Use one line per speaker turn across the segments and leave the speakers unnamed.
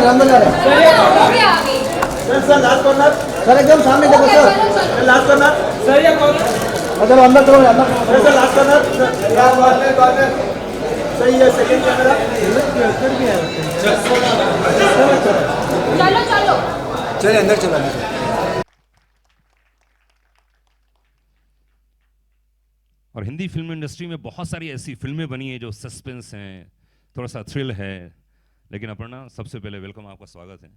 Sir अंदर जा रहे हैं सर लास्ट कॉर्नर सर एकदम सामने देखो सर लास्ट कॉर्नर सर ये कॉर्नर चलो अंदर चलो अंदर सर लास्ट कॉर्नर यार कॉर्नर सही है सेकंड कैमरा
चलो चलो
चलिए अंदर चलो अंदर
और हिंदी फिल्म इंडस्ट्री में बहुत सारी ऐसी फिल्में बनी हैं जो सस्पेंस हैं, थोड़ा सा थ्रिल है, लेकिन अपर्णा सबसे पहले वेलकम, आपका स्वागत है।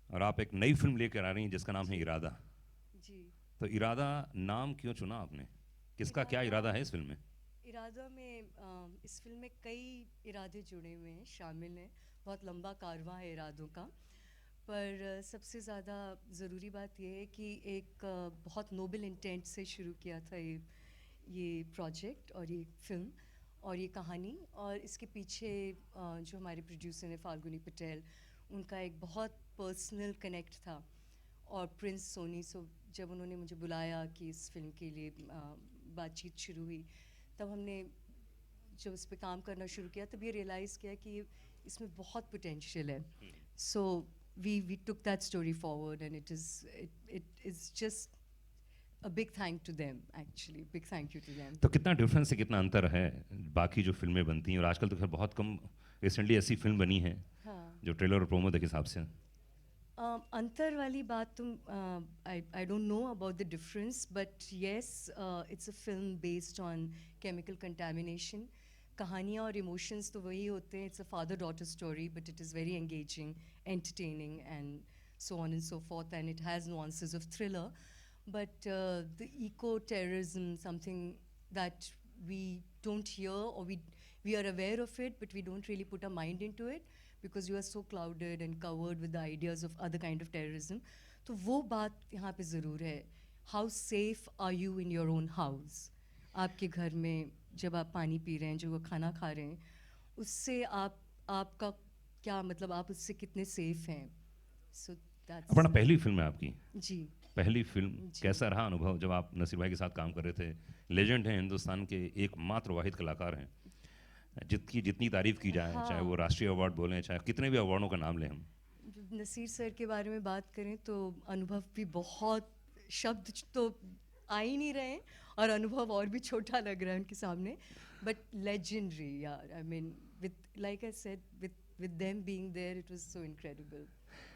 और आप एक नई फिल्म लेकर आ रही हैं जिसका नाम है इरादा।
जी।
तो इरादा नाम क्यों चुना आपने, किसका क्या इरादा है इस फिल्म में?
इरादा में इस फिल्म में कई इरादे जुड़े हुए हैं, शामिल हैं, बहुत लंबा कारवां है इरादों का। पर सबसे ज़्यादा ज़रूरी बात यह है कि एक बहुत नोबल इंटेंट से शुरू किया था ये प्रोजेक्ट और ये फिल्म और ये कहानी, और इसके पीछे जो हमारे प्रोड्यूसर हैं फाल्गुनी पटेल, उनका एक बहुत पर्सनल कनेक्ट था। और प्रिंस सोनी, सो जब उन्होंने मुझे बुलाया कि इस फिल्म के लिए बातचीत शुरू हुई, तब हमने जब इस पे काम करना शुरू किया तब ये रियलाइज़ किया कि इसमें बहुत पोटेंशियल है। सो we took that story forward, and it is just a big thank to them, actually big thank you to them.
तो कितना डिफरेंस है, कितना अंतर है बाकी जो फिल्में बनती हैं, और आजकल तो खैर बहुत कम रिसेंटली ऐसी फिल्म बनी है जो ट्रेलर और प्रोमो के हिसाब से।
अंतर वाली बात तुम I don't know about the difference, but yes, it's a film based on chemical contamination. कहानियाँ और इमोशंस तो वही होते हैं, it's a father daughter story, but it is very engaging, entertaining, and so on and so forth, and it has nuances of thriller. But the eco-terrorism, something that we don't hear, or we are aware of it, but we don't really put our mind into it because you are so clouded and covered with the ideas of other kind of terrorism. तो वो बात यहाँ पे ज़रूर है। How safe are you in your own house? आपके घर में जब आप पानी पी रहे हैं, जो वो खाना खा रहे हैं, उससे आपका क्या मतलब, आप उससे कितने सेफ हैं? सो दैट्स
अपना पहली फिल्म है आपकी?
जी।
पहली फिल्म, कैसा रहा अनुभव जब आप नसीर भाई के साथ काम कर रहे थे? लेजेंड हैं, हिंदुस्तान के एकमात्र वाहिद कलाकार हैं, जितनी तारीफ की जाए, चाहे वो राष्ट्रीय अवार्ड बोलें, चाहे कितने भी अवार्डों का नाम लें हम।
नसीर सर के बारे में बात करें तो अनुभव भी बहुत, शब्द तो आ ही नहीं रहे हैं, और अनुभव और भी छोटा लग रहा है उनके सामने, बट लेजेंडरी यार। I mean with like I said, with them being there, it was so incredible,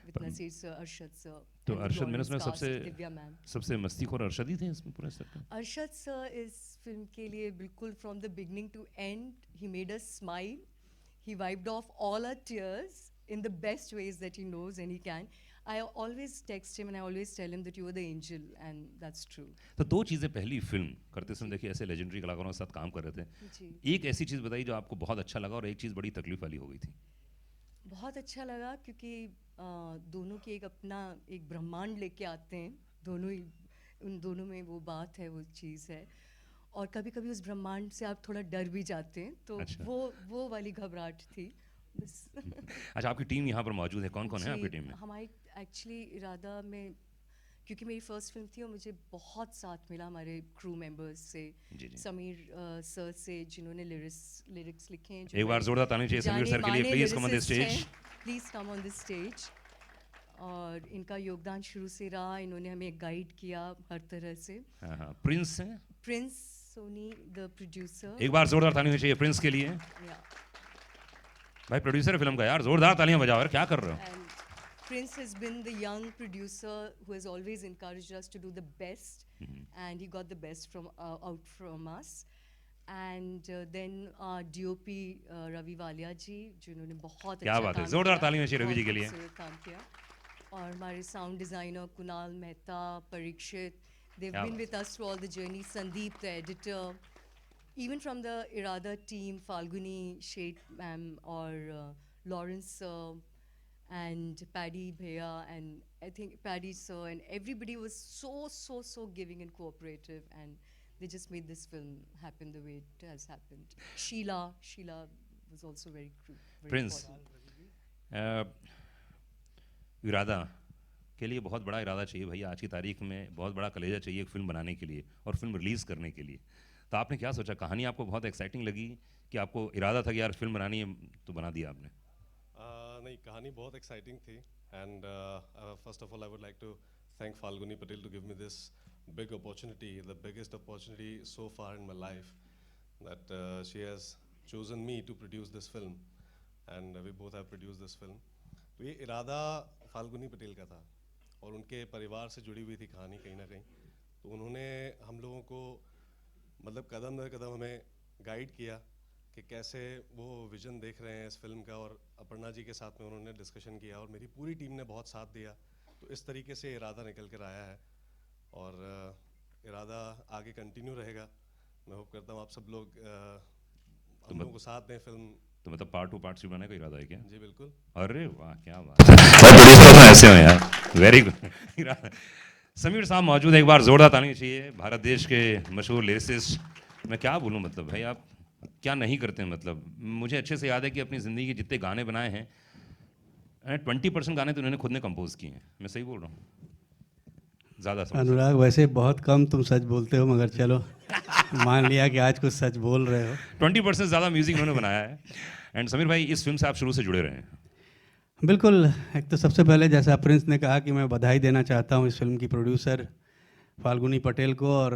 with Nasir sir, Arshad sir,
तो अरशद, मैंने सुना
Divya ma'am,
सबसे मस्तीखोर अरशद ही थे इसमें पूरे सेट पे।
Arshad sir इस फिल्म के लिए बिल्कुल from the beginning to end, he made us smile, he wiped off all our tears in the best ways that he knows and he can. I always text him and I always tell him that you were the angel, and that's true.
तो दो चीज़ें, पहली film करते समय देखिए ऐसे legendary कलाकारों के साथ काम कर रहे थे, एक ऐसी चीज़ बताइए जो आपको बहुत अच्छा लगा, और एक चीज़ बड़ी तकलीफ वाली हो गई थी।
बहुत अच्छा लगा क्योंकि दोनों की एक अपना एक ब्रह्मांड लेके आते हैं, दोनों ही, उन दोनों में वो बात है, वो चीज़ है, और कभी कभी उस ब्रह्मांड से आप थोड़ा डर भी जाते हैं, तो
अच्छा।
वो वाली घबराहट थी बस।
अच्छा, आपकी टीम यहाँ पर मौजूद है, कौन कौन है आपकी टीम में?
हमारी एक्चुअली इरादा में, क्योंकि मेरी फर्स्ट फिल्म थी और मुझे बहुत साथ मिला हमारे क्रू मेंबर्स से, समीर सर से जिन्होंने लिरिक्स लिखे हैं।
एक बार जोरदार ताली चाहिए समीर सर के लिए, please come on the stage,
please come on the stage. और इनका योगदान शुरू से रहा, इन्होंने हमें गाइड किया हर तरह से।
हाँ, प्रिंस हैं,
प्रिंस सोनी द प्रोड्यूसर,
एक बार जोरदार ताली चाहिए प्रिंस के लिए। भाई प्रोड्यूसर फिल्म का यार, जोरदार तालियां बजाओ यार, क्या कर रहे हो?
Prince has been the young producer who has always encouraged us to do the best, and he got the best from out from us. And then DOP Ravi Walia ji, जिन्होंने बहुत अच्छा काम किया,
जोरदार तालियां चाहिए रवि जी के लिए,
काम किया। और हमारे sound designer Kunal Mehta, Parikshit, they've been with us through all the journey. Sandeep, the editor, even from the Irada team, Falguni Sheth ma'am, or Lawrence and Paddy Bhaiya, and I think Paddy sir, and everybody was so giving and cooperative, and they just made this film happen the way it has happened. Sheila was also very
Prince, इरादा के लिए बहुत बड़ा इरादा चाहिए भैया, आज की तारीख में बहुत बड़ा कलेजा चाहिए एक फिल्म बनाने के लिए और फिल्म रिलीज़ करने के लिए। तो आपने क्या सोचा, कहानी आपको बहुत एक्साइटिंग लगी कि आपको इरादा था कि यार फिल्म बनानी है, तो बना दिया आपने?
नहीं, कहानी बहुत एक्साइटिंग थी and first of all I would like to thank Falguni Patel to give me this big opportunity, the biggest opportunity so far in my life, that she has chosen me to produce this film and we both have produced this film. तो ये इरादा फाल्गुनी पटेल का था और उनके परिवार से जुड़ी हुई थी कहानी कहीं ना कहीं, तो उन्होंने हम लोगों को मतलब कदम दर कदम हमें गाइड किया कि कैसे वो विजन देख रहे हैं इस फिल्म का, और अपर्णा जी के साथ में उन्होंने डिस्कशन किया और मेरी पूरी टीम ने बहुत साथ दिया। तो इस तरीके से इरादा निकल कर आया है और इरादा आगे कंटिन्यू रहेगा। मैं होप करता हूँ आप सब लोग हम लोगों को साथ दें फिल्म।
तो मतलब पार्ट 2 पार्ट 3 बनाने का इरादा है क्या?
जी बिल्कुल।
अरे वाह, क्या बात है। और प्रोड्यूसर तो ऐसे हो यार, वेरी गुड। समीर साहब मौजूद है, एक बार जोरदार ताली चाहिए। भारत देश के मशहूर लिरिसिस्ट, मैं क्या बोलूँ, मतलब भाई आप क्या नहीं करते हैं। मतलब मुझे अच्छे से याद है कि अपनी ज़िंदगी के जितने गाने बनाए हैं 20% गाने तो उन्होंने खुद ने कंपोज किए हैं। मैं सही बोल रहा हूँ? ज़्यादा
अनुराग, वैसे बहुत कम तुम सच बोलते हो, मगर चलो मान लिया कि आज कुछ सच बोल रहे हो।
20% ज़्यादा म्यूज़िक उन्होंने बनाया है। एंड समीर भाई, इस फिल्म से आप शुरू से जुड़े रहे हैं।
बिल्कुल। एक तो सबसे पहले जैसा प्रिंस ने कहा कि मैं बधाई देना चाहता हूँ इस फिल्म की प्रोड्यूसर फाल्गुनी पटेल को और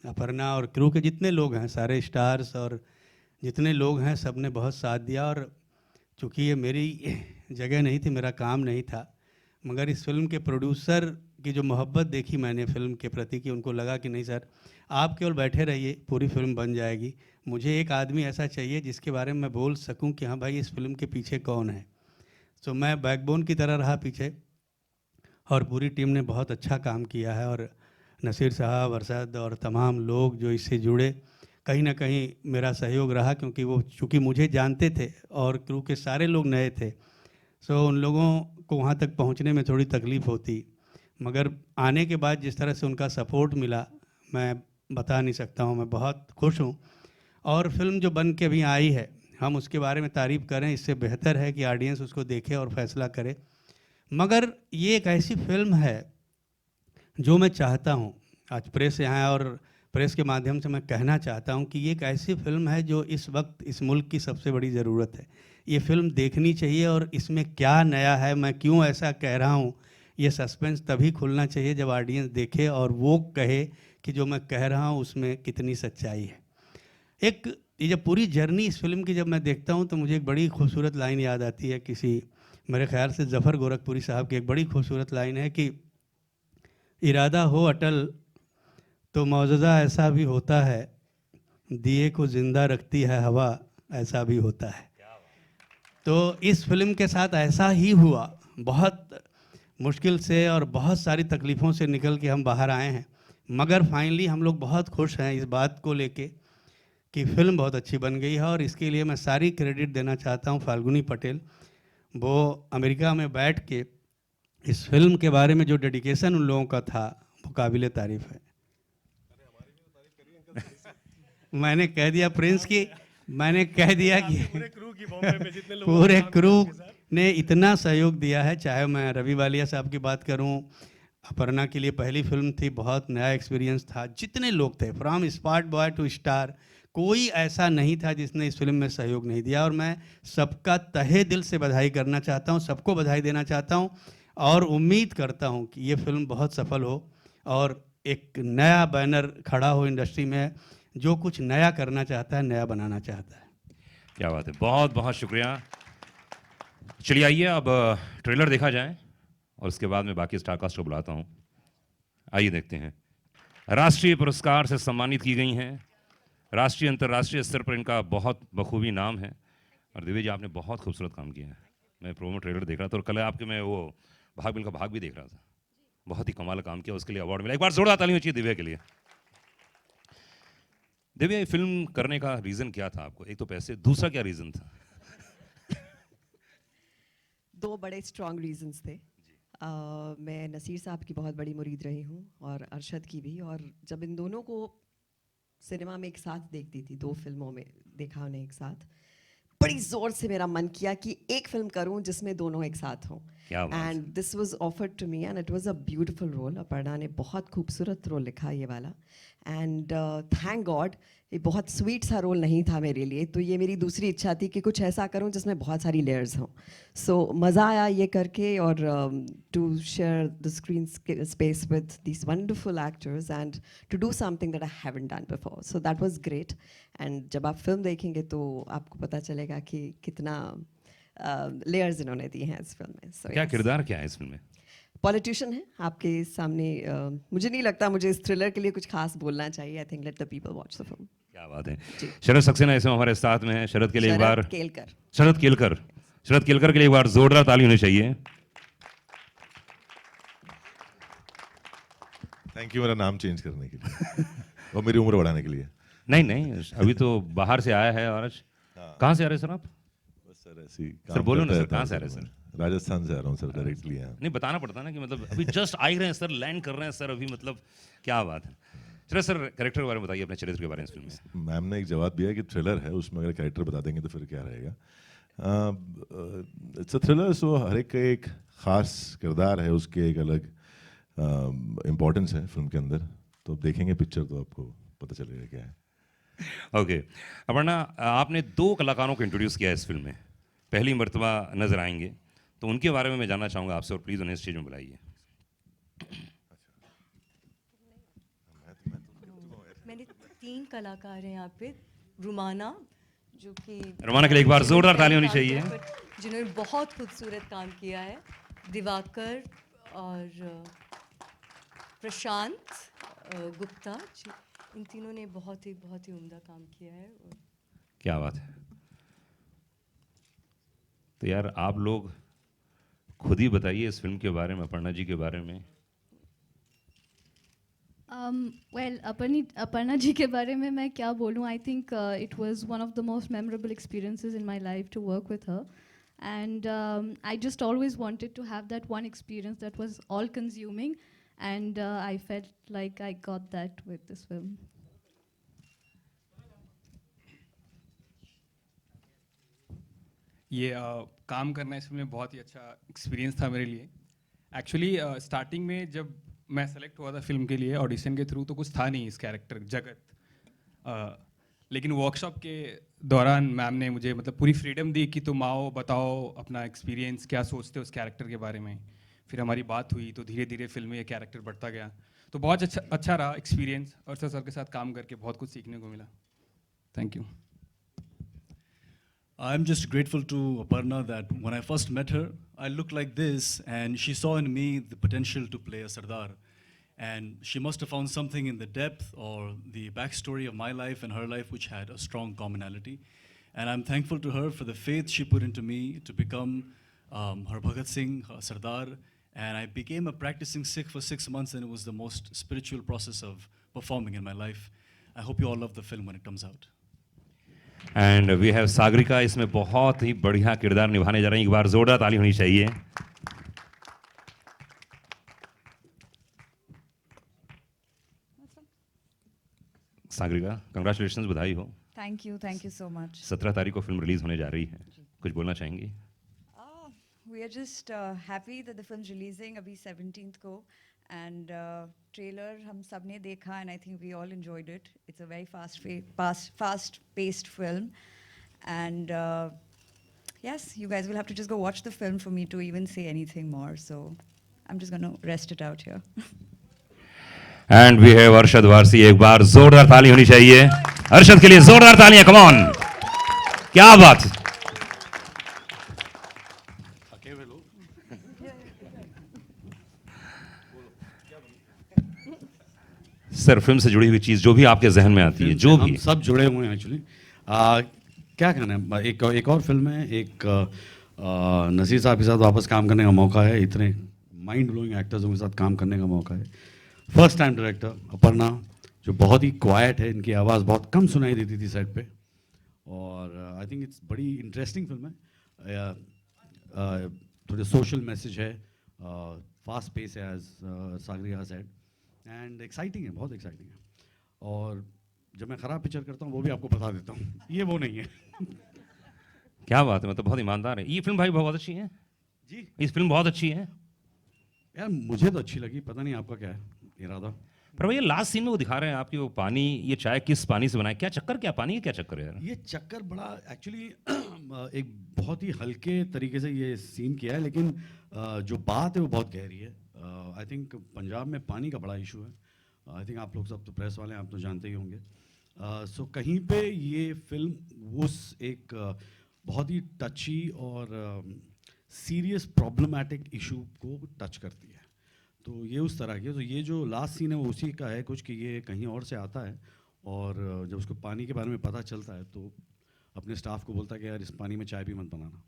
अपर्णा और क्रू के जितने लोग हैं, सारे स्टार्स और जितने लोग हैं, सब ने बहुत साथ दिया। और चूँकि ये मेरी जगह नहीं थी, मेरा काम नहीं था, मगर इस फिल्म के प्रोड्यूसर की जो मोहब्बत देखी मैंने फिल्म के प्रति, कि उनको लगा कि नहीं सर, आप केवल बैठे रहिए, पूरी फिल्म बन जाएगी। मुझे एक आदमी ऐसा चाहिए जिसके बारे में मैं बोल सकूं कि हाँ भाई, इस फिल्म के पीछे कौन है। तो मैं बैकबोन की तरह रहा पीछे, और पूरी टीम ने बहुत अच्छा काम किया है। और नसीर साहब, अरशद और तमाम लोग जो इससे जुड़े, कहीं ना कहीं मेरा सहयोग रहा, क्योंकि वो चूँकि मुझे जानते थे और क्रू के सारे लोग नए थे। सो उन लोगों को वहाँ तक पहुँचने में थोड़ी तकलीफ़ होती, मगर आने के बाद जिस तरह से उनका सपोर्ट मिला, मैं बता नहीं सकता हूँ। मैं बहुत खुश हूँ। और फिल्म जो बन के अभी आई है, हम उसके बारे में तारीफ़ करें, इससे बेहतर है कि ऑडियंस उसको देखे और फैसला करे। मगर ये एक ऐसी फिल्म है जो मैं चाहता हूँ, आज प्रेस यहाँ है और प्रेस के माध्यम से मैं कहना चाहता हूँ कि ये एक ऐसी फिल्म है जो इस वक्त इस मुल्क की सबसे बड़ी ज़रूरत है। ये फिल्म देखनी चाहिए, और इसमें क्या नया है, मैं क्यों ऐसा कह रहा हूँ, ये सस्पेंस तभी खुलना चाहिए जब ऑडियंस देखे और वो कहे कि जो मैं कह रहा हूँ उसमें कितनी सच्चाई है। एक ये जब पूरी जर्नी इस फिल्म की जब मैं देखता हूँ तो मुझे एक बड़ी खूबसूरत लाइन याद आती है, किसी मेरे ख्याल से ज़फ़र गोरखपुरी साहब की एक बड़ी खूबसूरत लाइन है कि इरादा हो अटल तो मौजज़ा ऐसा भी होता है, दिए को ज़िंदा रखती है हवा, ऐसा भी होता है। तो इस फिल्म के साथ ऐसा ही हुआ। बहुत मुश्किल से और बहुत सारी तकलीफ़ों से निकल के हम बाहर आए हैं, मगर फाइनली हम लोग बहुत खुश हैं इस बात को लेके कि फ़िल्म बहुत अच्छी बन गई है। और इसके लिए मैं सारी क्रेडिट देना चाहता हूँ फाल्गुनी पटेल। वो अमेरिका में बैठ के इस फिल्म के बारे में जो डेडिकेशन उन लोगों का था, वो काबिल तारीफ़ है। मैंने कह दिया प्रिंस की, मैंने कह दिया कि पूरे क्रू ने इतना सहयोग दिया है। चाहे मैं रवि वालिया साहब की बात करूं, अपर्णा के लिए पहली फिल्म थी, बहुत नया एक्सपीरियंस था। जितने लोग थे, from spot boy to star, कोई ऐसा नहीं था जिसने इस फिल्म में सहयोग नहीं दिया। और मैं सबका तहे दिल से बधाई करना चाहता हूं, सबको बधाई देना चाहता हूं, और उम्मीद करता हूं कि ये फिल्म बहुत सफल हो और एक नया बैनर खड़ा हो इंडस्ट्री में। जो कुछ नया करना चाहता है, नया बनाना चाहता है।
क्या बात है, बहुत बहुत शुक्रिया। चलिए आइए अब ट्रेलर देखा जाए और उसके बाद मैं बाकी स्टारकास्ट को बुलाता हूँ। आइए देखते हैं। राष्ट्रीय पुरस्कार से सम्मानित की गई हैं, राष्ट्रीय अंतर्राष्ट्रीय स्तर पर इनका बहुत बखूबी नाम है। और दिव्या जी, आपने बहुत खूबसूरत काम किया है। मैं प्रोमो ट्रेलर देख रहा था और कल आपके मैं वो भाग मिल्खा भाग भी देख रहा था। बहुत ही कमाल काम किया, उसके लिए अवार्ड मिला। एक बार जोरदार तालियां चाहिए दिव्या के लिए। दिव्या, ये फिल्म करने का रीज़न क्या था आपको? एक तो पैसे, दूसरा क्या रीज़न था?
दो बड़े स्ट्रॉन्ग रीजंस थे। मैं नसीर साहब की बहुत बड़ी मुरीद रही हूँ और अरशद की भी, और जब इन दोनों को सिनेमा में एक साथ देखती थी, 2 फिल्मों में देखा उन्हें एक साथ, बड़ी ज़ोर से मेरा मन किया कि एक फिल्म करूँ जिसमें दोनों एक साथ हों।
क्या बात।
And this was offered to me and it was a beautiful role. Aparna ने बहुत खूबसूरत रोल लिखा ये वाला. एंड थैंक गॉड ये बहुत स्वीट सा रोल नहीं था मेरे लिए, तो ये मेरी दूसरी इच्छा थी कि कुछ ऐसा करूं जिसमें बहुत सारी लेयर्स हों. सो मज़ा आया ये करके, और to share the screen space with these wonderful actors and to do something that I haven't done before. So that was great. And जब आप फिल्म देखेंगे तो आपको पता चलेगा कि कितना लेयर्स इन्होंने दी हैं इस फिल्म में. So,
क्या
yes.
किरदार क्या है इस फिल्म में?
पॉलिटिशियन है आपके सामने. मुझे नहीं लगता मुझे इस थ्रिलर के लिए कुछ खास बोलना चाहिए. I think let the people watch the film.
क्या बात है। शरद सक्सेना इसमें हमारे साथ में है। शरद के लिए एक बार,
शरद केलकर.
शरद केलकर, शरद केलकर के लिए एक बार जोरदार ताली होनी चाहिए।
थैंक यू मेरा नाम चेंज करने के लिए और मेरी उम्र बढ़ाने के लिए.
नहीं नहीं, अभी तो बाहर से आया है। और कहाँ से आ रहे हैं सर आप?
बस सर ऐसी
सर बोलो ना सर, कहाँ से आ रहे हैं सर?
राजस्थान से आ रहा हूँ सर, डायरेक्टली यहाँ.
नहीं, बताना पड़ता ना कि मतलब अभी जस्ट आ ही रहे हैं सर, लैंड कर रहे हैं सर अभी, मतलब क्या बात है। चलो सर, कैरेक्टर के बारे में बताइए, अपने चरित्र के बारे में इस फिल्म में।
मैम ने एक जवाब दिया कि थ्रिलर है, उसमें अगर कैरेक्टर बता देंगे तो फिर क्या रहेगा. इट्स अ थ्रिलर, सो हर एक का एक खास किरदार है, उसके एक अलग इम्पोर्टेंस है फिल्म के अंदर. तो आप देखेंगे पिक्चर तो आपको पता चलेगा क्या है.
ओके अपर्णा, आपने 2 कलाकारों को इंट्रोड्यूस किया है इस फिल्म में, पहली मर्तबा नजर आएंगे, तो उनके बारे में मैं जानना चाहूँगा आपसे, और प्लीज़ उन्हें स्टेज में बुलाइए।
मैंने 3 कलाकार हैं यहाँ पे. रुमाना, जो कि
रुमाना के लिए एक बार जोरदार ताली होनी चाहिए,
जिन्होंने बहुत खूबसूरत काम किया है. दिवाकर और प्रशांत गुप्ता जी, इन तीनों ने बहुत ही उम्दा काम किया है.
क्या बात है। तो यार आप लोग खुद ही बताइए इस फिल्म के बारे में, अपर्णा जी के बारे में।
Well, अपर्णा जी के बारे में मैं क्या बोलूँ. I think it was one of the most memorable experiences in my life to work with her, and I just always wanted to have that one experience that was all-consuming, and I felt like I got that with this film.
ये काम करना इस film में बहुत ही अच्छा experience था मेरे लिए. एक्चुअली स्टार्टिंग में जब मैं सेलेक्ट हुआ था फिल्म के लिए ऑडिशन के थ्रू, तो कुछ था नहीं इस कैरेक्टर जगत. लेकिन वर्कशॉप के दौरान मैम ने मुझे मतलब पूरी फ्रीडम दी कि तुम आओ, बताओ अपना एक्सपीरियंस, क्या सोचते हो उस कैरेक्टर के बारे में. फिर हमारी बात हुई तो धीरे धीरे फिल्म में ये कैरेक्टर बढ़ता गया. तो बहुत अच्छा रहा एक्सपीरियंस, और सर के साथ काम करके बहुत कुछ सीखने को मिला. Thank you.
I'm just grateful to Aparna that when I first met her, I looked like this, and she saw in me the potential to play a Sardar. And she must have found something in the depth or the backstory of my life and her life which had a strong commonality. And I'm thankful to her for the faith she put into me to become her Bhagat Singh, her Sardar. And I became a practicing Sikh for 6 months, and it was the most spiritual process of performing in my life. I hope you all love the film when it comes out.
And we have Sagarika, इसमें बहुत ही बढ़िया किरदार निभाने जा रही हैं, एक बार जोरदार ताली होनी चाहिए। सागरिका, कंग्रेचुलेशंस, बधाई हो।
Thank you so much.
17 तारीख को फिल्म रिलीज होने जा रही है, कुछ बोलना चाहेंगी?
We are just happy that the film releasing अभी 17th को, एंड ट्रेलर हम सब ने देखा, and I think we all enjoyed it. It's a very fast paced film, and yes, you guys will have to just go watch the film for me to even say anything more. So I'm just going to rest it out here.
And we have Arshad Warsi, एक बार जोरदार ताली होनी चाहिए अरशद के लिए, जोरदार तालियां, कम ऑन, क्या बात। सर, फिल्म से जुड़ी हुई चीज जो भी आपके जहन में आती है, जो भी।
हम सब जुड़े हुए हैं एक्चुअली। क्या कहना है, एक और फिल्म है, एक नसीर साहब के साथ वापस काम करने का मौका है, इतने माइंड ब्लोइंग एक्टर्स के साथ काम करने का मौका है। फर्स्ट टाइम डायरेक्टर अपर्णा, जो बहुत ही क्वाइट है, इनकी आवाज़ बहुत कम सुनाई देती थी सेट पे, और आई थिंक इट्स बड़ी इंटरेस्टिंग फिल्म है। थोड़े सोशल मैसेज है, फास्ट पेस है as Sagarika said, and exciting है, बहुत एक्साइटिंग है। और जब मैं ख़राब पिक्चर करता हूँ वो भी आपको बता देता हूँ, ये वो नहीं है।
क्या बात है, मतलब बहुत ईमानदार है। ये फिल्म भाई बहुत अच्छी है,
जी
इस फिल्म बहुत अच्छी है।
यार मुझे तो अच्छी लगी, पता नहीं आपका क्या है इरादा।
पर भैया लास्ट सीन में वो दिखा रहे हैं आपकी वो पानी, ये चाय किस पानी से बनाए, क्या चक्कर, क्या पानी है, क्या चक्कर है यार?
ये चक्कर बड़ा एक्चुअली एक बहुत ही हल्के तरीके से ये सीन किया है, लेकिन जो बात है वो बहुत गहरी है। आई थिंक पंजाब में पानी का बड़ा इशू है। आई थिंक आप लोग सब तो प्रेस वाले हैं, आप तो जानते ही होंगे। सो कहीं पे ये फिल्म उस एक बहुत ही टची और सीरियस प्रॉब्लमैटिक इशू को टच करती है। तो ये उस तरह की है। तो ये जो लास्ट सीन है वो उसी का है कुछ, कि ये कहीं और से आता है और जब उसको पानी के बारे में पता चलता है तो अपने स्टाफ को बोलता है कि यार इस पानी में चाय भी मत बनाना।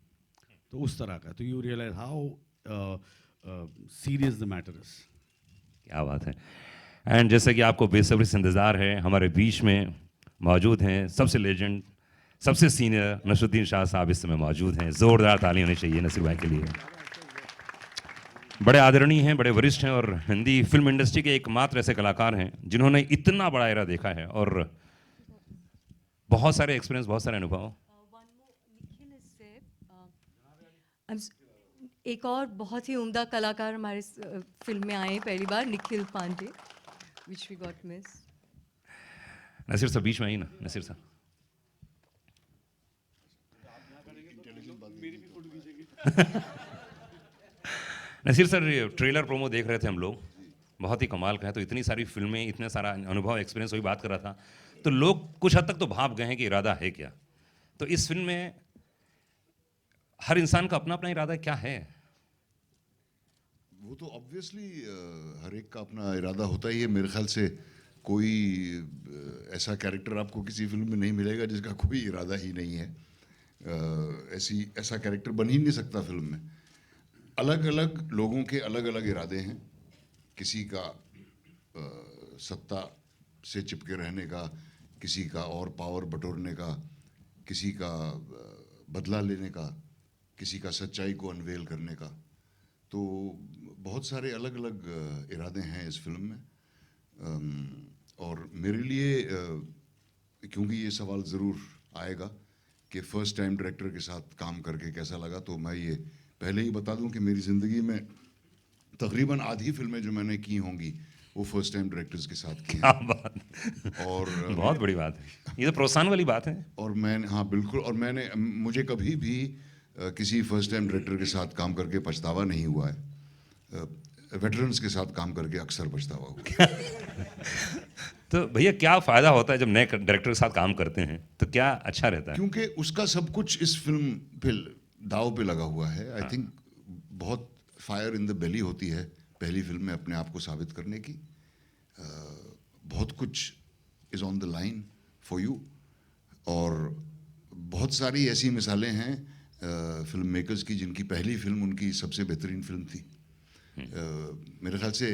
तो उस तरह का, तो you realise how serious the matter is.
क्या बात है। एंड जैसे कि आपको बेसब्री से इंतज़ार है, हमारे बीच में मौजूद हैं सबसे लेजेंड, सबसे सीनियर नसरुद्दीन शाह साहब इस समय मौजूद हैं। ज़ोरदार ताली होनी चाहिए नसीर भाई के लिए। बड़े आदरणीय हैं, बड़े वरिष्ठ हैं और हिंदी फिल्म इंडस्ट्री के एकमात्र ऐसे कलाकार हैं जिन्होंने इतना बड़ा एरा देखा है और बहुत सारे एक्सपीरियंस, बहुत सारे अनुभव।
एक और बहुत ही उम्दा कलाकार हमारे फिल्म में आए हैं पहली बार, Nikhil Pandey, which we got miss.
Naseer साहब बीच में आई ना, नसीर साहब। नसीर सर, ट्रेलर प्रोमो देख रहे थे हम लोग, बहुत ही कमाल का है। तो इतनी सारी फिल्में, इतने सारा अनुभव, एक्सपीरियंस, वही बात कर रहा था, तो लोग कुछ हद तक तो भाप गए हैं कि इरादा है क्या। तो इस फिल्म में हर इंसान का अपना अपना इरादा क्या है?
वो तो ऑब्वियसली हर एक का अपना इरादा होता ही है। मेरे ख्याल से कोई ऐसा कैरेक्टर आपको किसी फिल्म में नहीं मिलेगा जिसका कोई इरादा ही नहीं है। ऐसा कैरेक्टर बन ही नहीं सकता फिल्म में। अलग अलग लोगों के अलग अलग इरादे हैं। किसी का सत्ता से चिपके रहने का, किसी का और पावर बटोरने का, किसी का बदला लेने का, किसी का सच्चाई को अनवेल करने का। तो बहुत सारे अलग अलग इरादे हैं इस फिल्म में। और मेरे लिए क्योंकि ये सवाल ज़रूर आएगा कि फ़र्स्ट टाइम डायरेक्टर के साथ काम करके कैसा लगा, तो मैं ये पहले ही बता दूं कि मेरी ज़िंदगी में तकरीबन आधी फिल्में जो मैंने की होंगी वो फर्स्ट टाइम डायरेक्टर्स के साथ की।
क्या बात।
और
बहुत बड़ी बात है, ये तो प्रोत्साहन वाली बात है।
और मैंने, हाँ बिल्कुल, और मुझे कभी भी किसी फर्स्ट टाइम डायरेक्टर के साथ काम करके पछतावा नहीं हुआ है। वेटरन्स के साथ काम करके अक्सर पछतावा हुआ।
तो भैया क्या फ़ायदा होता है जब नए डायरेक्टर के साथ काम करते हैं, तो क्या अच्छा रहता है?
क्योंकि उसका सब कुछ इस फिल्म पे दाव पे लगा हुआ है। आई थिंक बहुत फायर इन द बेली होती है पहली फिल्म में अपने आप को साबित करने की। बहुत कुछ is on the line for you. और बहुत सारी ऐसी मिसालें हैं फिल्म मेकर्स की जिनकी पहली फिल्म उनकी सबसे बेहतरीन फिल्म थी। मेरे ख्याल से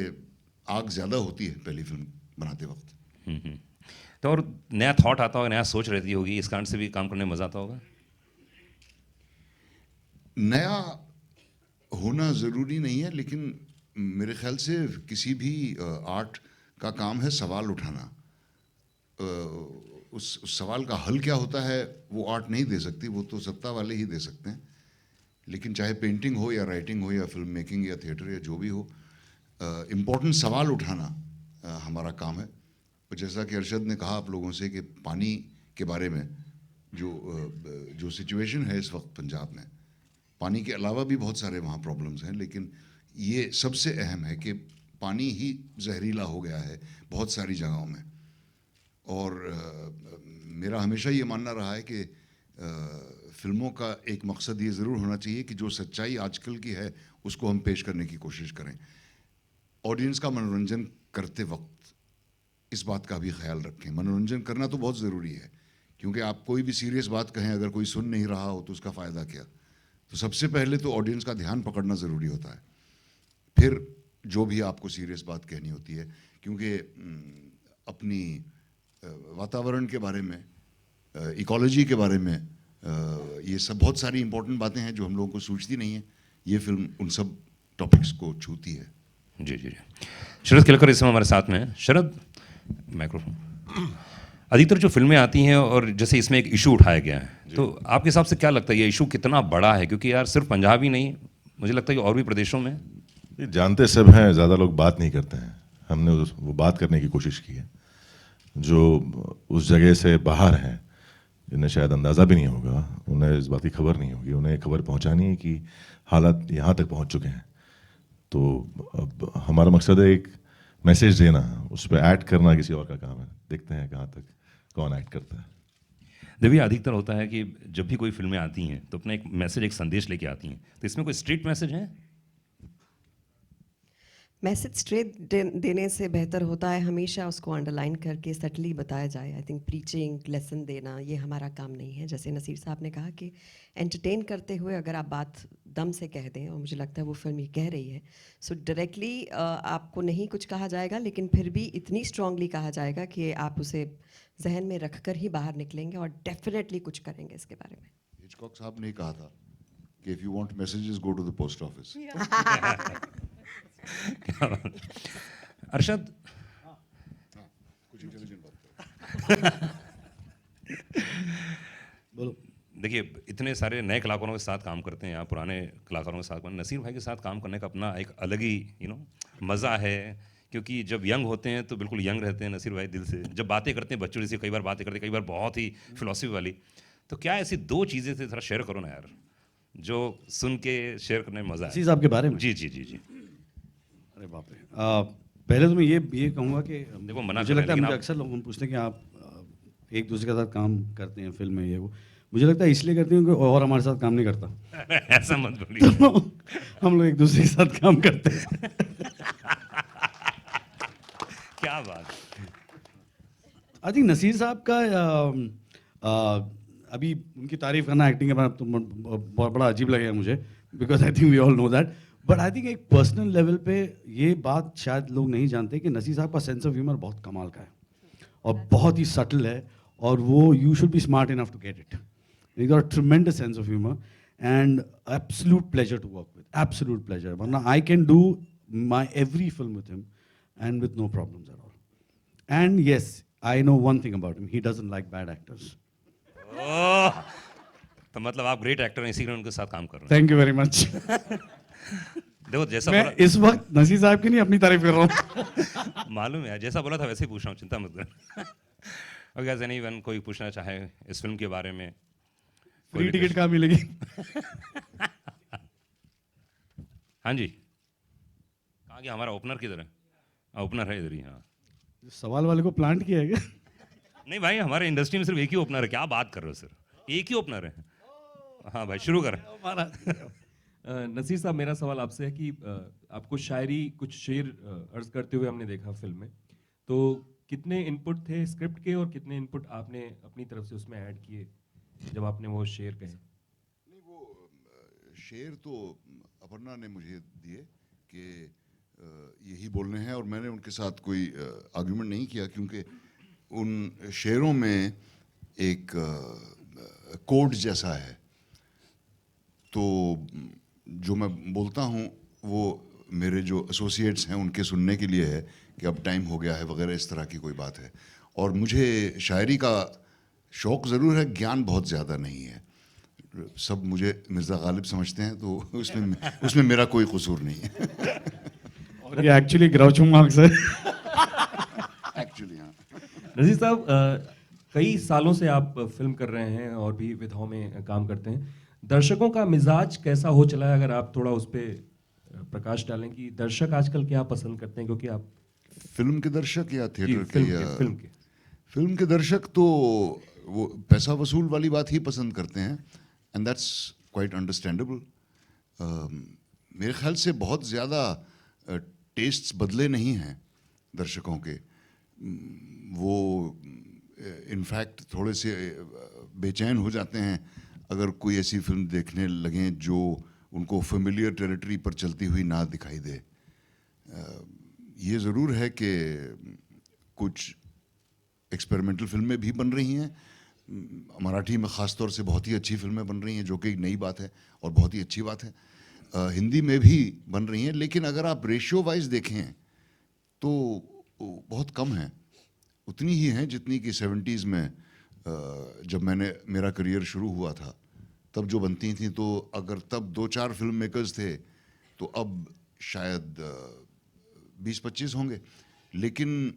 आग ज़्यादा होती है पहली फिल्म बनाते वक्त।
तो और नया थॉट आता होगा, नया सोच रहती होगी, इस कारण से भी काम करने में मज़ा आता होगा।
नया होना ज़रूरी नहीं है, लेकिन मेरे ख्याल से किसी भी आर्ट का काम है सवाल उठाना। उस सवाल का हल क्या होता है वो आर्ट नहीं दे सकती, वो तो सत्ता वाले ही दे सकते हैं। लेकिन चाहे पेंटिंग हो या राइटिंग हो या फिल्म मेकिंग या थिएटर या जो भी हो, इम्पोर्टेंट सवाल उठाना हमारा काम है। और जैसा कि अरशद ने कहा आप लोगों से कि पानी के बारे में जो सिचुएशन है इस वक्त पंजाब में, पानी के अलावा भी बहुत सारे वहाँ प्रॉब्लम्स हैं, लेकिन ये सबसे अहम है कि पानी ही जहरीला हो गया है बहुत सारी जगहों में। और मेरा हमेशा ये मानना रहा है कि फिल्मों का एक मकसद ये ज़रूर होना चाहिए कि जो सच्चाई आजकल की है उसको हम पेश करने की कोशिश करें। ऑडियंस का मनोरंजन करते वक्त इस बात का भी ख्याल रखें। मनोरंजन करना तो बहुत ज़रूरी है, क्योंकि आप कोई भी सीरियस बात कहें अगर कोई सुन नहीं रहा हो तो उसका फ़ायदा क्या। तो सबसे पहले तो ऑडियंस का ध्यान पकड़ना ज़रूरी होता है, फिर जो भी आपको सीरियस बात कहनी होती है। क्योंकि अपनी वातावरण के बारे में, इकोलॉजी के बारे में, ये सब बहुत सारी इंपॉर्टेंट बातें हैं जो हम लोगों को सूझती नहीं है। ये फिल्म उन सब टॉपिक्स को छूती है।
जी जी जी। शरद केलकर इस समय हमारे साथ में हैं। शरद, माइक्रोफोन। अधिकतर जो फिल्में आती हैं और जैसे इसमें एक इशू उठाया गया है, तो आपके हिसाब से क्या लगता है ये इशू कितना बड़ा है? क्योंकि यार सिर्फ पंजाब ही नहीं, मुझे लगता है कि और भी प्रदेशों में
ये जानते सब हैं, ज़्यादा लोग बात नहीं करते हैं। हमने वो बात करने की कोशिश की है। जो उस जगह से बाहर हैं, जिन्हें शायद अंदाज़ा भी नहीं होगा, उन्हें इस बात की खबर नहीं होगी, उन्हें खबर पहुंचानी है कि हालात यहाँ तक पहुंच चुके हैं। तो अब हमारा मकसद है एक मैसेज देना, उस पर ऐड करना किसी और का काम है। देखते हैं कहाँ तक कौन ऐड करता है।
देखिए, अधिकतर होता है कि जब भी कोई फिल्में आती हैं तो अपना एक मैसेज, एक संदेश लेके आती हैं। तो इसमें कोई स्ट्रीट मैसेज है?
मैसेज स्ट्रेट देने से बेहतर होता है हमेशा उसको अंडरलाइन करके सटली बताया जाए। आई थिंक प्रीचिंग, लेसन देना, ये हमारा काम नहीं है। जैसे नसीर साहब ने कहा कि एंटरटेन करते हुए अगर आप बात दम से कह दें, और मुझे लगता है वो फिल्म ये कह रही है, सो डायरेक्टली आपको नहीं कुछ कहा जाएगा, लेकिन फिर भी इतनी स्ट्रांगली कहा जाएगा कि आप उसे जहन में रख कर ही बाहर निकलेंगे और डेफिनेटली कुछ करेंगे इसके बारे में।
हिचकॉक साहब ने कहा था कि if you want messages go to the post office.
Arshad,
कुछ इंटेलिजेंट बात
बोलो। देखिए, इतने सारे नए कलाकारों के साथ काम करते हैं, आप पुराने कलाकारों के साथ, नसीर भाई के साथ काम करने का अपना एक अलग ही मज़ा है। क्योंकि जब यंग होते हैं तो बिल्कुल यंग रहते हैं नसीर भाई दिल से। जब बातें करते हैं बच्चों जैसे, कई बार बातें करते हैं, कई बार बहुत ही फिलॉसफी वाली। तो क्या ऐसी 2 चीज़ें थे, थोड़ा शेयर करो ना यार, जो सुन के शेयर करने में मज़ा है।
नसीर साहब के बारे में?
जी जी जी जी।
अरे बाप रे। पहले तो मैं ये कहूँगा कि
देखो, मना
मुझे
कर रहे
लगता है,
हैं,
मुझे
लेकिन
अक्सर लोग पूछते हैं कि आप एक दूसरे के साथ काम करते हैं फिल्म में, ये वो। मुझे लगता है इसलिए करते हैं कि और हमारे साथ काम नहीं करता।
ऐसा मत बोलिए।
तो हम लोग एक दूसरे के साथ काम करते हैं।
क्या बात।
आई थिंक नसीर साहब का अभी उनकी तारीफ करना एक्टिंग के बारे में तो बहुत बड़ा अजीब लगेगा मुझे, because I think we all know that. But I think एक पर्सनल लेवल पे ये बात शायद लोग नहीं जानते कि नसीर साहब का सेंस ऑफ ह्यूमर बहुत कमाल का है और बहुत ही सटल है, और वो you should be smart enough to get it. He got a tremendous sense of humor and absolute pleasure to work with. Absolute pleasure. Varna, I can do my every film with him and with no problems at all. And yes, I know one thing about him. He doesn't like bad actors.
तो मतलब आप great actor हैं, इसीलिए उनके साथ काम कर रहे हैं।
Thank you very much.
देखो, जैसा
मैं
बोला,
इस वक्त नसीर साहब की नहीं अपनी तारीफ कर रहा हूँ।
मालूम है, जैसा बोला था वैसे ही पूछ रहा हूँ, चिंता मत कर। अगर एनीवन कोई पूछना चाहे इस फिल्म के बारे में,
फ्री टिकट कहाँ मिलेगी?
हाँ जी, कहाँ गया हमारा ओपनर? किधर है? ओपनर है इधर ही। हाँ,
सवाल वाले को प्लांट किया है क्या?
नहीं भाई, हमारे इंडस्ट्री में सिर्फ एक ही ओपनर है। क्या बात कर रहे हो सर, एक ही ओपनर है। हाँ भाई, शुरू करें।
नसीर साहब, मेरा सवाल आपसे है कि आपको शायरी, कुछ शेर अर्ज करते हुए हमने देखा फिल्म में, तो कितने इनपुट थे स्क्रिप्ट के और कितने इनपुट आपने अपनी तरफ से उसमें ऐड किए जब आपने वो शेर कहे?
नहीं, वो शेर तो अपर्णा ने मुझे दिए कि यही बोलने हैं, और मैंने उनके साथ कोई आर्गुमेंट नहीं किया, क्योंकि उन शेरों में एक कोड जैसा है। तो जो मैं बोलता हूँ वो मेरे जो एसोसिएट्स हैं उनके सुनने के लिए है कि अब टाइम हो गया है वगैरह, इस तरह की कोई बात है। और मुझे शायरी का शौक़ ज़रूर है, ज्ञान बहुत ज़्यादा नहीं है। सब मुझे मिर्ज़ा गालिब समझते हैं, तो उसमें मेरा कोई कसूर नहीं है।
और ये एक्चुअली ग्राउचो मार्क्स है।
एक्चुअली हाँ।
नजीर साहब, कई सालों से आप फिल्म कर रहे हैं और भी विधाओं में काम करते हैं। दर्शकों का मिजाज कैसा हो चला है, अगर आप थोड़ा उस पर प्रकाश डालें कि दर्शक आजकल क्या पसंद करते हैं? क्योंकि आप
फिल्म के दर्शक या थिएटर के, या
फिल्म
के दर्शक तो वो पैसा वसूल वाली बात ही पसंद करते हैं, एंड दैट्स क्वाइट अंडरस्टैंडेबल। मेरे ख्याल से बहुत ज़्यादा टेस्ट्स बदले नहीं हैं दर्शकों के। वो इनफैक्ट थोड़े से बेचैन हो जाते हैं अगर कोई ऐसी फिल्म देखने लगें जो उनको फेमिलियर टेरिटरी पर चलती हुई ना दिखाई दे। ये ज़रूर है कि कुछ एक्सपेरिमेंटल फिल्में भी बन रही हैं, मराठी में ख़ास तौर से बहुत ही अच्छी फिल्में बन रही हैं, जो कि एक नई बात है और बहुत ही अच्छी बात है। हिंदी में भी बन रही हैं, लेकिन अगर आप रेशियो वाइज देखें तो बहुत कम हैं, उतनी ही हैं जितनी कि 70s में जब मेरा करियर शुरू हुआ था तब जो बनती थी, तो अगर तब 2-4 फिल्म मेकर्स थे तो अब शायद 20-25 होंगे, लेकिन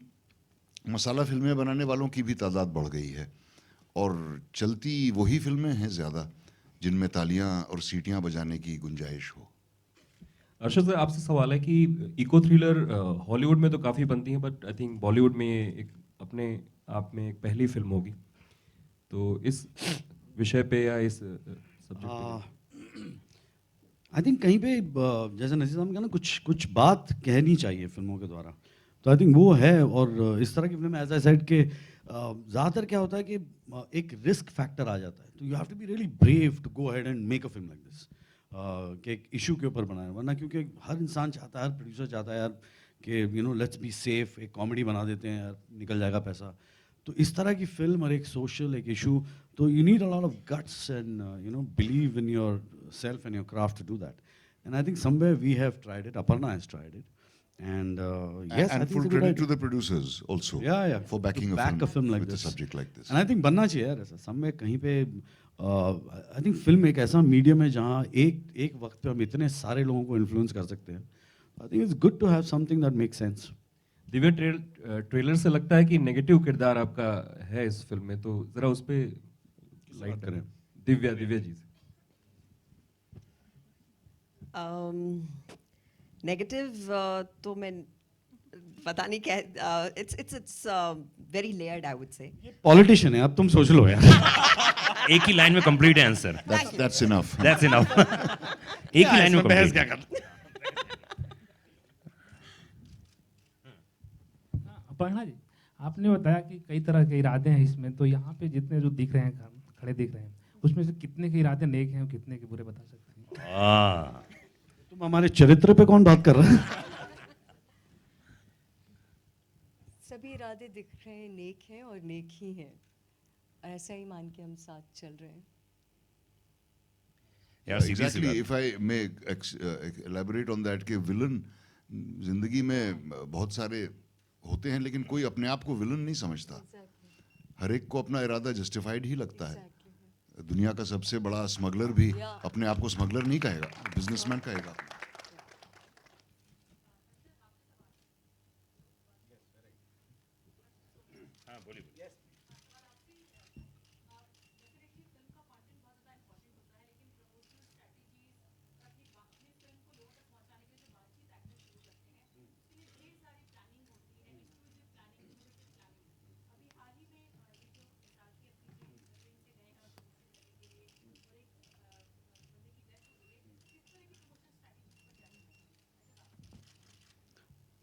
मसाला फिल्में बनाने वालों की भी तादाद बढ़ गई है और चलती वही फिल्में हैं ज़्यादा जिनमें तालियां और सीटियां बजाने की गुंजाइश हो।
अर्शद सर, आपसे सवाल है कि इको थ्रिलर हॉलीवुड में तो काफ़ी बनती हैं, बट आई थिंक बॉलीवुड में ये एक अपने आप में एक पहली फिल्म होगी, तो इस विषय पे या इस सब्जेक्ट पे
आई थिंक कहीं पे जैसे नसीर साहब ने कहा ना, कुछ बात कहनी चाहिए फिल्मों के द्वारा, तो आई थिंक वो है। और इस तरह की फिल्म एज आई सेड के ज़्यादातर क्या होता है कि एक रिस्क फैक्टर आ जाता है, तो you have to be really brave to go ahead and make a film like this, कि एक इशू के ऊपर बनाना, वरना क्योंकि हर इंसान चाहता है, हर प्रोड्यूसर चाहता है यार कि you know let's be safe, एक कॉमेडी बना देते हैं यार, निकल जाएगा पैसा। तो इस तरह की फिल्म और एक सोशल एक इशू, तो you need a lot of guts and you know believe in yourself and your craft to do that, and I think somewhere we have tried it, Aparna has tried it, and yes,
and full credit to the producers also, for backing
a film like
with
this.
a subject like this.
And I think बनना चाहिए यार ऐसा, समय कहीं पे I think film एक ऐसा medium है जहाँ एक वक्त पे हम इतने सारे लोगों को इन्फ्लुएंस कर सकते हैं। I think it's good to have something that makes sense.
Divya, trailer से लगता है कि नेगेटिव किरदार आपका है इस फिल्म में, तो जरा उस पे लाइट करें। दिव्या जी से।
नेगेटिव तो मैं पता नहीं क्या, it's very layered I would say.
Politician है, अब तुम सोच लो यार।
एक ही लाइन में कंप्लीट है answer.
That's enough.
That's enough. एक ही लाइन में बहस क्या कर।
अपर्णा जी, आपने बताया कि कई तरह के इरादे हैं इसमें, तो यहाँ पे जितने जो दिख रहे हैं, खड़े दिख रहे हैं, उसमें से कितने के इरादे नेक हैं और कितने के बुरे बता सकते हैं?
तुम हमारे चरित्र पे कौन बात कर रहा है?
सभी इरादे दिख रहे हैं, नेक हैं और नेक ही हैं, ऐसा ही मान के हम साथ चल रहे हैं।
Exactly. If I may elaborate on that, कि विलन जिंदगी में बहुत सारे होते हैं, लेकिन कोई अपने आप को विलन नहीं समझता। हर एक को अपना इरादा जस्टिफाइड ही लगता है। दुनिया का सबसे बड़ा स्मगलर भी अपने आप को स्मगलर नहीं कहेगा, बिजनेसमैन कहेगा।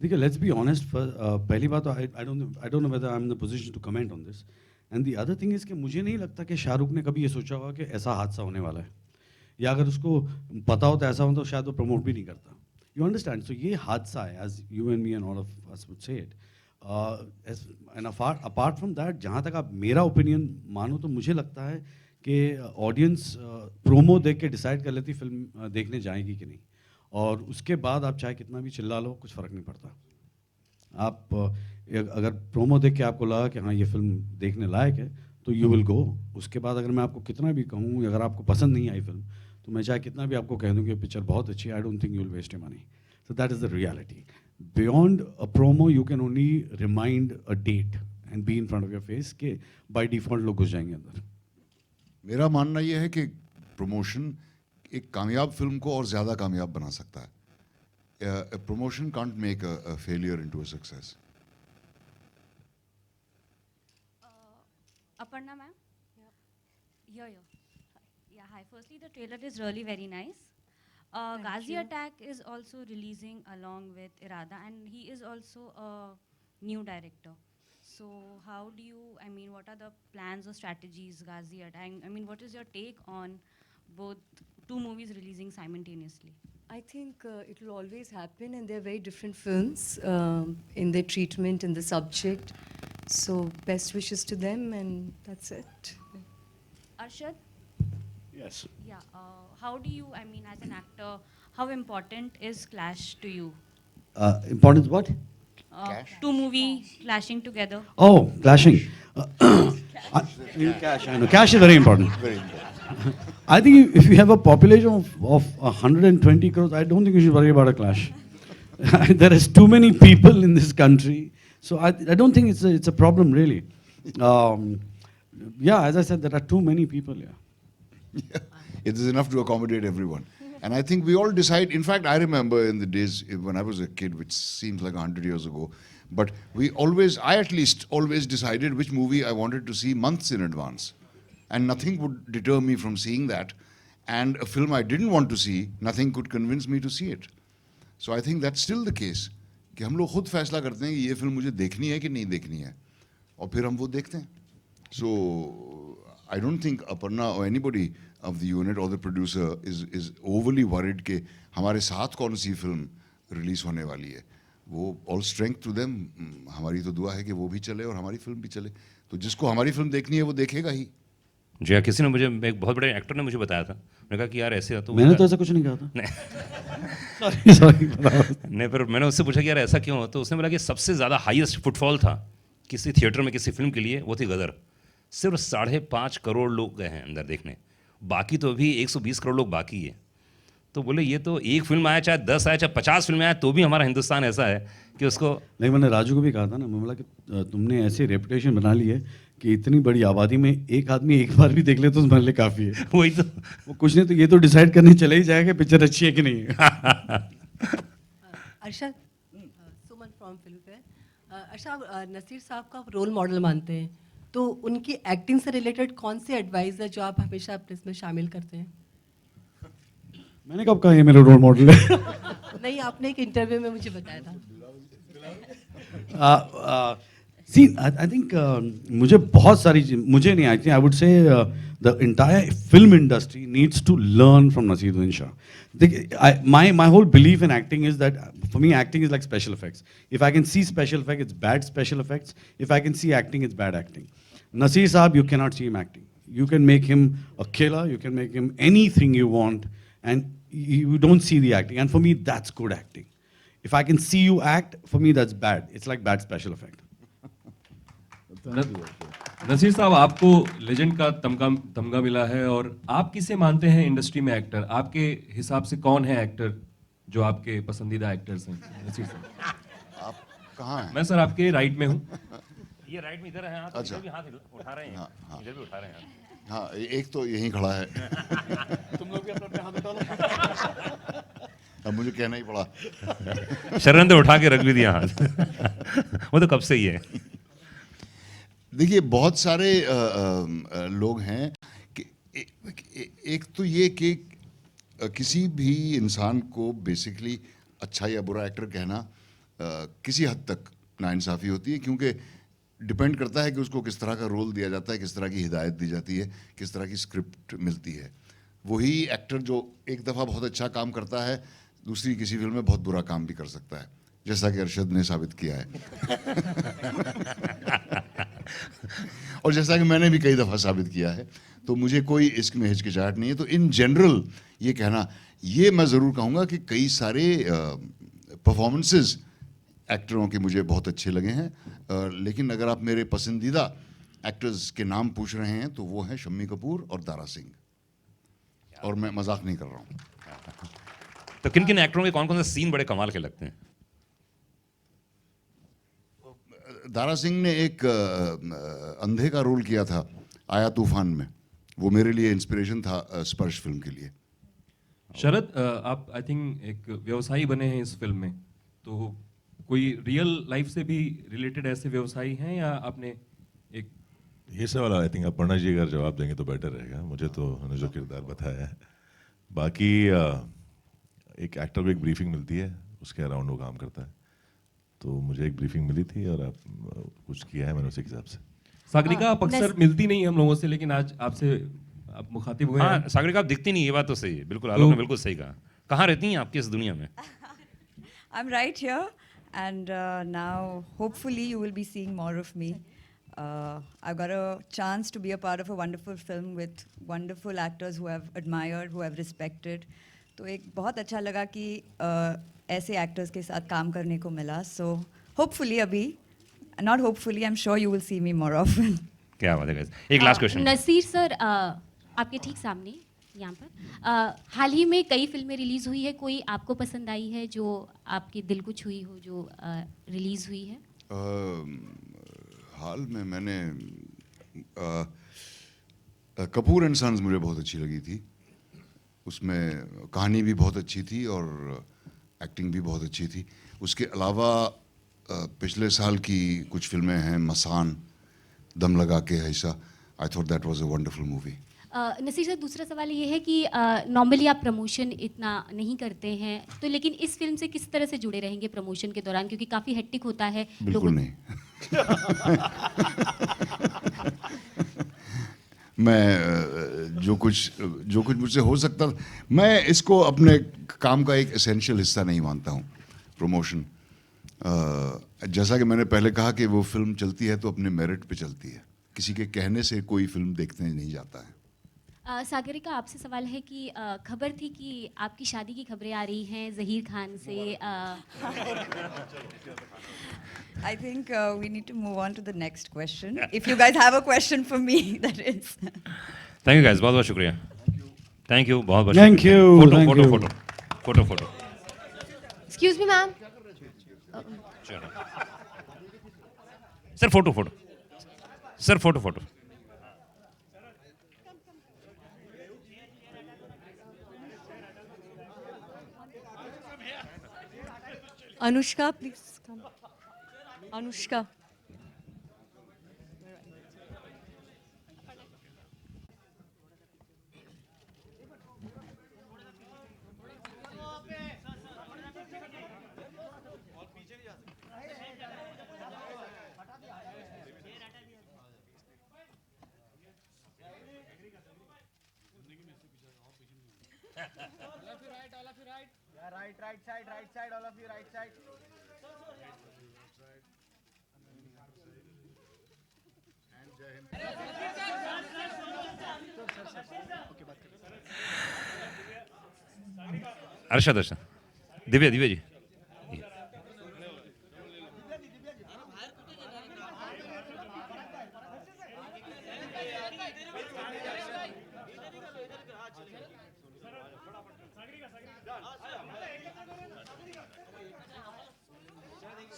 देखिए, लेट्स बी ऑनेस्ट, पहली बात तो I don't know whether I am in the position to comment on this, and the other thing is कि मुझे नहीं लगता कि शाहरुख ने कभी ये सोचा होगा कि ऐसा हादसा होने वाला है, या अगर उसको पता होता ऐसा हो तो शायद वो प्रमोट भी नहीं करता। You understand? सो ये हादसा है, as you and me and all of us would say it, and apart from that, जहाँ तक आप मेरा ओपिनियन मानो तो मुझे लगता है कि ऑडियंस प्रोमो देख के डिसाइड कर लेती फिल्म देखने जाएगी कि नहीं, और उसके बाद आप चाहे कितना भी चिल्ला लो, कुछ फ़र्क नहीं पड़ता। आप अगर प्रोमो देख के आपको लगा कि हाँ ये फिल्म देखने लायक है तो यू विल गो। उसके बाद अगर मैं आपको कितना भी कहूँ, अगर आपको पसंद नहीं आई फिल्म, तो मैं चाहे कितना भी आपको कह दूँ कि पिक्चर बहुत अच्छी है, I don't think you will waste your money. So that is the reality. Beyond a promo you can only remind a date and be in front of your face के बाय डिफ़ॉल्ट लोग घुस जाएंगे अंदर।
मेरा मानना यह है कि प्रमोशन एक कामयाब फिल्म को और ज़्यादा कामयाब बना सकता है। Promotion can't make a failure into a success.
Aparna ma'am? Yeah, hi. Firstly, the trailer is really very nice. Ghazi Attack is also releasing along with Irada, and he is also a new director. So how do you, I mean, what are the plans or strategies, Ghazi Attack? I mean, what is your take on both two movies releasing simultaneously?
I think it will always happen, and they're very different films in their treatment and the subject. So best wishes to them, and that's it.
Arshad?
Yes.
Yeah. How do you, I mean, as an actor, how important is clash to you?
Important what?
Two movies clashing together.
Oh, clashing. Cash, I know. Cash is very important.
Very important.
I think if you have a population of 120 crores, I don't think you should worry about a clash. There is too many people in this country, so I don't think it's a problem really. Yeah, as I said, there are too many people.
Yeah, it is enough to accommodate everyone. And I think we all decide. In fact, I remember in the days when I was a kid, which seems like 100 years ago, but I at least always decided which movie I wanted to see months in advance. And nothing would deter me from seeing that. And a film I didn't want to see, nothing could convince me to see it. So I think that's still the case. कि हम लोग खुद फैसला करते हैं कि ये film मुझे देखनी है कि नहीं देखनी है, और फिर हम वो देखते हैं. So I don't think Aparna or anybody of the unit or the producer is overly worried कि हमारे साथ कौन सी फिल्म रिलीज होने वाली है. वो all strength to them. हमारी तो दुआ है कि वो भी चले और हमारी फिल्म भी चले. तो जिसको हमारी फिल्म देखनी है वो देखेगा ही.
जी हाँ, किसी ने मुझे, एक बहुत बड़े एक्टर ने मुझे बताया था, मैंने कहा कि यार ऐसे तो
मैंने तो ऐसा कुछ नहीं कहा था.
नहीं सॉरी नहीं, पर मैंने उससे पूछा कि यार ऐसा क्यों, तो उसने बोला कि सबसे ज़्यादा हाईएस्ट फुटफॉल था किसी थिएटर में किसी फिल्म के लिए, वो थी गदर. सिर्फ 5.5 करोड़ लोग गए हैं अंदर देखने, बाकी तो अभी 120 करोड़ लोग बाकी है. तो बोले ये तो एक फिल्म आया, चाहे 10 आया, चाहे 50 फिल्में आए, तो भी हमारा हिंदुस्तान ऐसा है कि उसको.
नहीं, मैंने राजू को भी कहा था ना, मैं बोला कि तुमने ऐसी रेपुटेशन बना ली है कि इतनी बड़ी आबादी में एक आदमी एक बार भी देख ले तो तुम्हारे लिए काफ़ी है.
वही तो,
वो कुछ नहीं तो ये तो डिसाइड करने चले ही जाएगा पिक्चर अच्छी है कि नहीं है.
Arshad, Suman from Filmfare. Arshad, Naseer साहब का आप रोल मॉडल मानते हैं, तो उनकी एक्टिंग से रिलेटेड कौन से एडवाइस है जो आप हमेशा अपने इसमें शामिल करते हैं?
मैंने कब कहा ये मेरा रोल मॉडल है?
नहीं, आपने एक इंटरव्यू में मुझे बताया था.
See, I think मुझे बहुत सारी मुझे नहीं, I think I would say the entire film industry needs to learn from Naseeruddin Shah. My whole belief in acting is that for me acting is like special effects. If I can see special effects, it's bad special effects. If I can see acting, it's bad acting. Naseer Saab, you cannot see him acting. You can make him a killer, you can make him anything you want, and you don't see the acting. And for me, that's good acting. If I can see you act, for me that's bad. It's like bad special effect.
Naseer साहब, आपको legend का तमगा मिला है, और आप किसे मानते हैं इंडस्ट्री में एक्टर? आपके हिसाब से कौन है एक्टर जो आपके पसंदीदा एक्टर्स हैं? नसीर साहब
आप कहाँ हैं?
मैं सर आपके राइट में हूँ.
ये राइट में इधर है.
अच्छा,
भी हाथ उठा रहे हैं. हाँ, इधर भी उठा रहे हैं.
हाँ, एक तो यहीं खड़ा है.
तुम लोग भी अपने हाथ उठा लो.
अब मुझे कहना ही पड़ा.
शरण तो उठा के रख भी दिया हाथ. वो तो कब से ही है.
देखिए, बहुत सारे लोग हैं कि एक तो ये कि किसी भी इंसान को बेसिकली अच्छा या बुरा एक्टर कहना किसी हद तक नाइंसाफ़ी होती है, क्योंकि डिपेंड करता है कि उसको किस तरह का रोल दिया जाता है, किस तरह की हिदायत दी जाती है, किस तरह की स्क्रिप्ट मिलती है. वही एक्टर जो एक दफ़ा बहुत अच्छा काम करता है, दूसरी किसी फिल्म में बहुत बुरा काम भी कर सकता है, जैसा कि अरशद ने साबित किया है. और जैसा कि मैंने भी कई दफ़ा साबित किया है. तो मुझे कोई इसमें हिचकिचाहट नहीं है. तो इन जनरल ये कहना, ये मैं ज़रूर कहूँगा कि कई सारे परफॉर्मेंसेस एक्टरों के मुझे बहुत अच्छे लगे हैं. लेकिन अगर आप मेरे पसंदीदा एक्टर्स के नाम पूछ रहे हैं तो वो हैं शम्मी कपूर और दारा सिंह. और मैं मजाक नहीं कर रहा हूँ.
तो किन किन एक्टरों के कौन कौन से सीन बड़े कमाल के लगते हैं?
दारा सिंह ने एक अंधे का रोल किया था आया तूफान में. वो मेरे लिए इंस्पिरेशन था स्पर्श फिल्म के लिए.
शरद, आप आई थिंक एक व्यवसायी बने हैं इस फिल्म में, तो कोई रियल लाइफ से भी रिलेटेड ऐसे व्यवसायी हैं, या आपने एक
ये सवाल आई थिंक अपर्णा जी अगर जवाब देंगे तो बेटर रहेगा. मुझे तो उन्होंने जो किरदार बताया है, बाकी एक एक्टर को एक ब्रीफिंग मिलती है, उसके अराउंड वो काम करता है. तो मुझे एक ब्रीफिंग मिली थी और आप कुछ किया है मैंने उसी हिसाब से.
सागरिका, आप अक्सर मिलती नहीं हम लोगों से, लेकिन आज आपसे आप मुखातिब हुए.
हाँ, सागरिका आप दिखती नहीं, ये बात तो सही है. बिल्कुल, आलोक ने बिल्कुल सही कहा. कहाँ रहती हैं आपकी इस दुनिया में?
I'm right here, and now hopefully you will be seeing more of me. I've got a chance to be a part of a wonderful film with wonderful actors who I've admired, who I've respected. तो एक बहुत अच्छा लगा कि ऐसे actors के साथ काम करने को मिला. So hopefully अभी, not hopefully, I'm sure you will see me more often.
क्या बात है. एक लास्ट क्वेश्चन.
नसीर सर, आपके ठीक सामने
यहाँ पर हाल ही में कई फिल्में रिलीज़ हुई है, कोई आपको पसंद आई है जो आपके दिल को छुई हो, जो रिलीज़ हुई है?
हाल में मैंने कपूर एंड सन्स मुझे बहुत अच्छी लगी थी। उसमें कहानी भी बहुत अच्छी थी और एक्टिंग भी बहुत अच्छी थी। उसके अलावा पिछले साल की कुछ फिल्में हैं, मसान, दम लगा के ऐसा, I thought that was a wonderful movie.
Naseer sir, दूसरा सवाल ये है कि नॉर्मली आप प्रमोशन इतना नहीं करते हैं, तो लेकिन इस फिल्म से किस तरह से जुड़े रहेंगे प्रमोशन के दौरान, क्योंकि काफ़ी हेक्टिक होता है?
बिल्कुल नहीं। मैं जो कुछ मुझसे हो सकता था, मैं इसको अपने काम का एक एसेंशियल हिस्सा नहीं मानता हूँ, प्रमोशन। जैसा कि मैंने पहले कहा कि वो फिल्म चलती है तो अपने मेरिट पे चलती है, किसी के कहने से कोई फिल्म देखने नहीं जाता है।
सागरिका, आपसे सवाल है कि खबर थी कि आपकी शादी की खबरें आ रही हैं ज़हीर खान से।
I think we need to move on to the next question. If you guys have a question for me, that is.
Thank you guys, बहुत बहुत शुक्रिया। थैंक यू, बहुत बहुत
Thank
शुक्रिया।
you,
photo
thank
photo
you.
Photo photo photo.
Excuse me, ma'am.
Sir photo photo, sir photo photo.
Anushka, please come. Anushka.
Right side, all of you, right side.
Arshad Arshad, Divya Divya ji.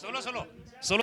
Solo solo solo.